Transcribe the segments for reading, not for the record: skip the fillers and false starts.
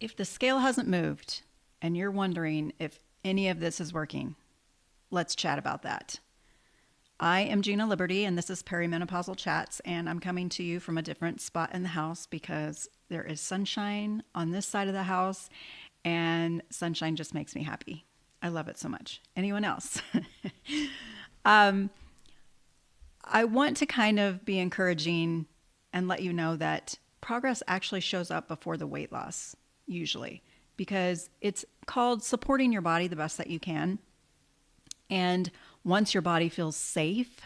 If the scale hasn't moved and you're wondering if any of this is working, let's chat about that. I am Gina Liberty, and this is Perimenopausal Chats, and I'm coming to you from a different spot in the house because there is sunshine on this side of the house, and sunshine just makes me happy. I love it so much. Anyone else? um, I want to kind of be encouraging and let you know that progress actually shows up before the weight loss, usually, because it's called supporting your body the best that you can. And once your body feels safe,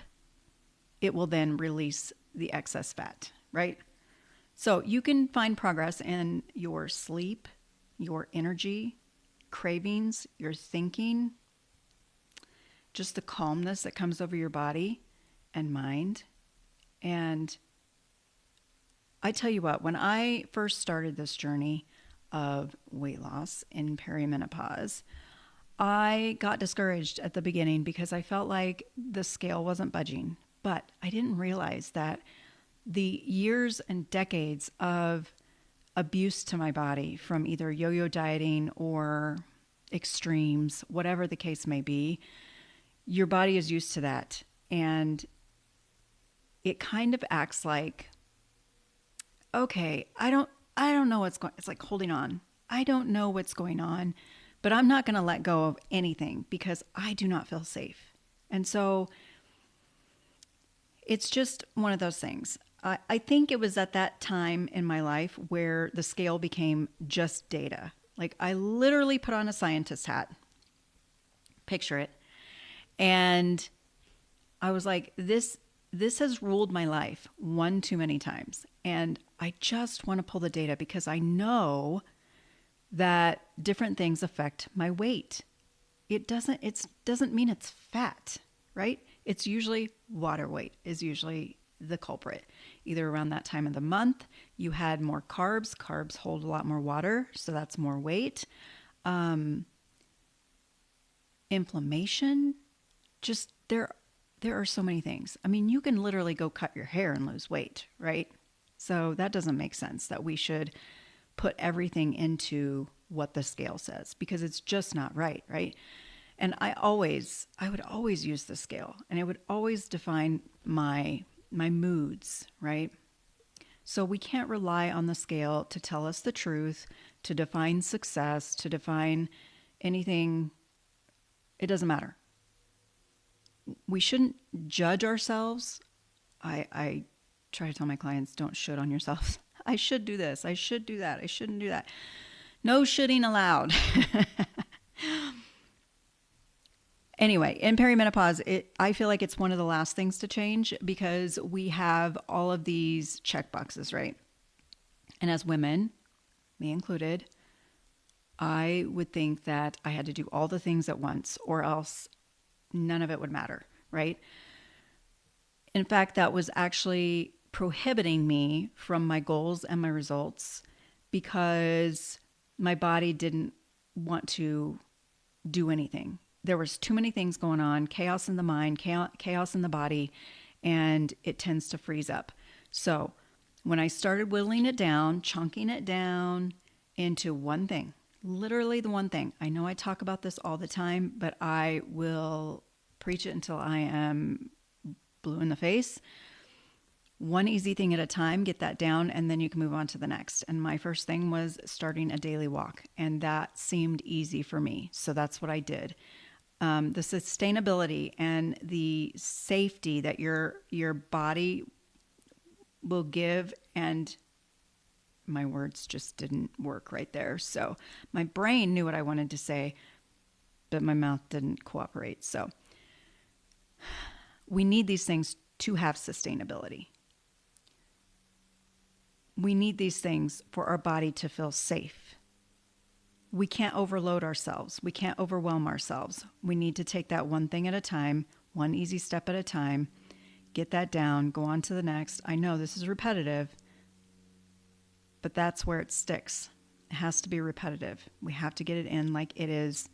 it will then release the excess fat, right? So you can find progress in your sleep, your energy, cravings, your thinking, just the calmness that comes over your body and mind. And I tell you what, when I first started this journey of weight loss in perimenopause, I got discouraged at the beginning because I felt like the scale wasn't budging. But I didn't realize that the years and decades of abuse to my body from either yo-yo dieting or extremes, whatever the case may be, your body is used to that. And it kind of acts like, okay, I don't know what's going, it's like holding on. I don't know what's going on, but I'm not going to let go of anything because I do not feel safe. And so it's just one of those things. I think it was at that time in my life where the scale became just data. Like I literally put on a scientist hat, picture it. And I was like, this has ruled my life one too many times. And I just want to pull the data because I know that different things affect my weight. It doesn't mean it's fat, right? It's usually water weight is usually the culprit. Either around that time of the month, you had more carbs. Carbs hold a lot more water, so that's more weight. Inflammation, just there are so many things. I mean, you can literally go cut your hair and lose weight, right? So that doesn't make sense that we should put everything into what the scale says because it's just not right, right? And I would always use the scale and it would always define my moods, right? So we can't rely on the scale to tell us the truth, to define success, to define anything. It doesn't matter. We shouldn't judge ourselves. I try to tell my clients, don't should on yourselves. I should do this. I should do that. I shouldn't do that. No shoulding allowed. Anyway, in perimenopause, I feel like it's one of the last things to change because we have all of these check boxes, right? And as women, me included, I would think that I had to do all the things at once or else none of it would matter, right? In fact, that was actually prohibiting me from my goals and my results because my body didn't want to do anything. There was too many things going on, chaos in the mind, chaos in the body, and it tends to freeze up. So when I started whittling it down, chunking it down into one thing, literally the one thing. I know I talk about this all the time, but I will preach it until I am blue in the face. One easy thing at a time, get that down, and then you can move on to the next. And my first thing was starting a daily walk, and that seemed easy for me. So that's what I did. The sustainability and the safety that your body will give, and my words just didn't work right there. So my brain knew what I wanted to say, but my mouth didn't cooperate. So we need these things to have sustainability. We need these things for our body to feel safe. We can't overload ourselves. We can't overwhelm ourselves. We need to take that one thing at a time, one easy step at a time, get that down, go on to the next. I know this is repetitive, but that's where it sticks. It has to be repetitive. We have to get it in like it is.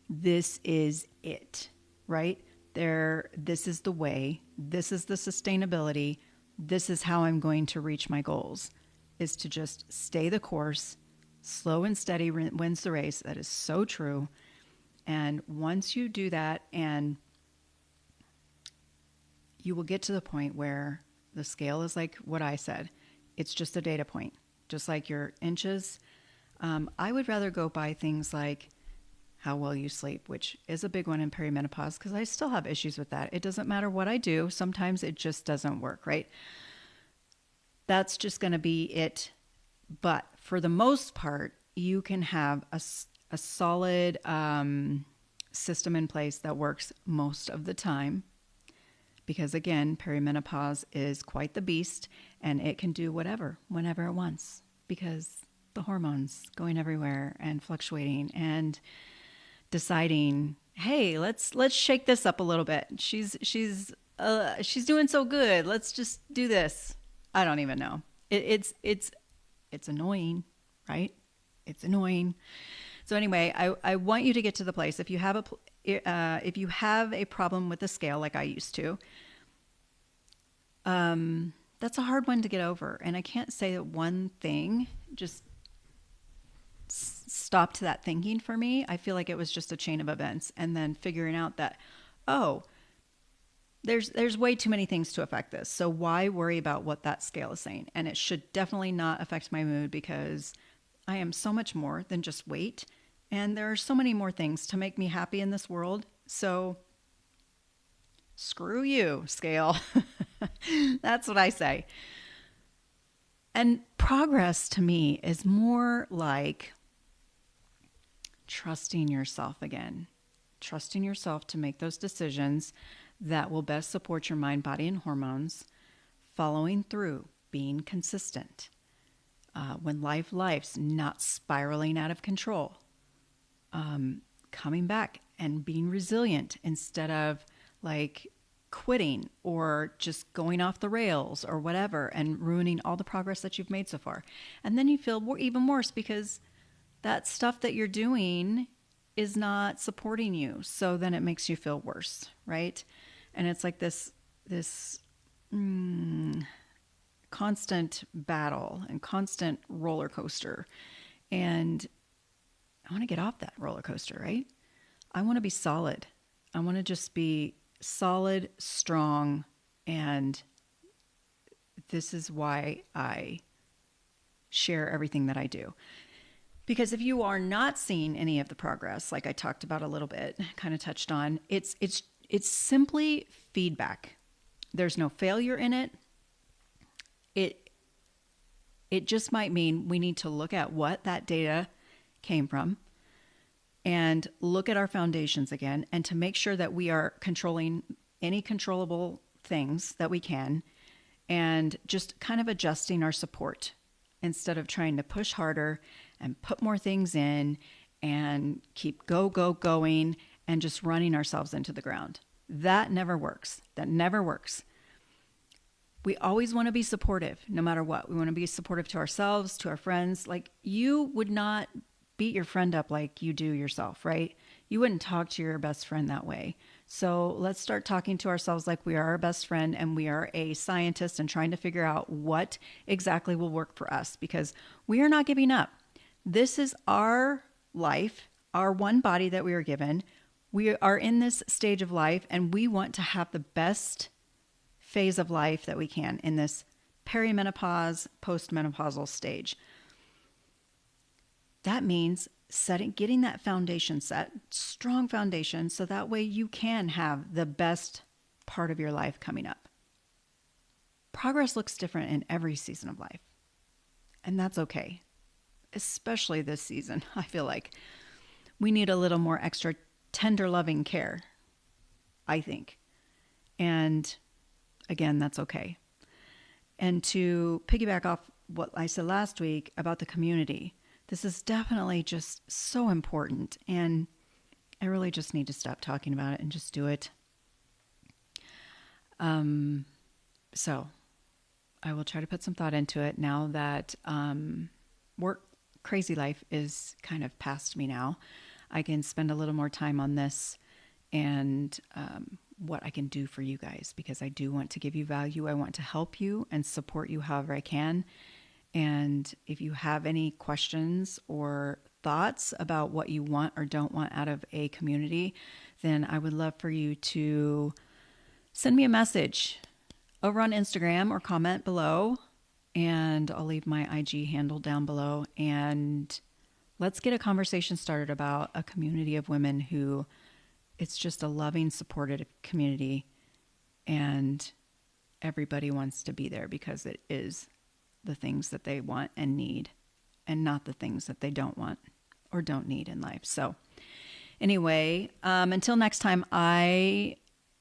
This is it, right? This is the way. This is the sustainability. This is how I'm going to reach my goals, is to just stay the course, Slow and steady wins the race. That is so true. And once you do that, and you will get to the point where the scale is like what I said, it's just a data point, just like your inches. I would rather go by things like how well you sleep, which is a big one in perimenopause because I still have issues with that. It doesn't matter what I do. Sometimes it just doesn't work, right? That's just going to be it. But for the most part, you can have a solid system in place that works most of the time. Because again, perimenopause is quite the beast and it can do whatever, whenever it wants. Because the hormones going everywhere and fluctuating and deciding, hey, let's shake this up a little bit. She's doing so good. Let's just do this. I don't even know. It's annoying, right? It's annoying. So anyway, I want you to get to the place if you have a problem with the scale like I used to. That's a hard one to get over, and I can't say that one thing just stopped that thinking for me. I feel like it was just a chain of events, and then figuring out that, oh, there's way too many things to affect this. So why worry about what that scale is saying? And it should definitely not affect my mood because I am so much more than just weight. And there are so many more things to make me happy in this world. So screw you, scale. That's what I say. And progress to me is more like trusting yourself again. Trusting yourself to make those decisions that will best support your mind, body, and hormones, following through, being consistent. When life's not spiraling out of control, coming back and being resilient instead of like quitting or just going off the rails or whatever and ruining all the progress that you've made so far. And then you feel even worse because that stuff that you're doing is not supporting you. So then it makes you feel worse, right? And it's like this constant battle and constant roller coaster. And I want to get off that roller coaster, right? I want to be solid. I want to just be solid, strong, and this is why I share everything that I do. Because if you are not seeing any of the progress, like I talked about a little bit, kind of touched on, it's simply feedback. There's no failure in it. It just might mean we need to look at what that data came from and look at our foundations again, and to make sure that we are controlling any controllable things that we can, and just kind of adjusting our support instead of trying to push harder and put more things in and keep going and just running ourselves into the ground. That never works. That never works. We always want to be supportive no matter what. We want to be supportive to ourselves, to our friends. Like, you would not beat your friend up like you do yourself, right? You wouldn't talk to your best friend that way. So let's start talking to ourselves like we are our best friend and we are a scientist and trying to figure out what exactly will work for us, because we are not giving up. This is our life, our one body that we are given. We are in this stage of life and we want to have the best phase of life that we can in this perimenopause, postmenopausal stage. That means getting that foundation set, strong foundation, so that way you can have the best part of your life coming up. Progress looks different in every season of life, and that's okay. Especially this season, I feel like we need a little more extra tender, loving care, I think. And again, that's okay. And to piggyback off what I said last week about the community, this is definitely just so important, and I really just need to stop talking about it and just do it. So I will try to put some thought into it now that work crazy life is kind of past me now. I can spend a little more time on this and what I can do for you guys, because I do want to give you value. I want to help you and support you however I can. And if you have any questions or thoughts about what you want or don't want out of a community, then I would love for you to send me a message over on Instagram or comment below. And I'll leave my IG handle down below. And let's get a conversation started about a community of women who it's just a loving, supportive community. And everybody wants to be there because it is the things that they want and need, and not the things that they don't want or don't need in life. So anyway, until next time, I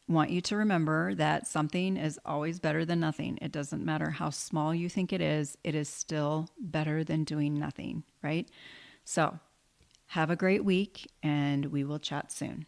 want you to remember that something is always better than nothing. It doesn't matter how small you think it is still better than doing nothing, right? So have a great week, and we will chat soon.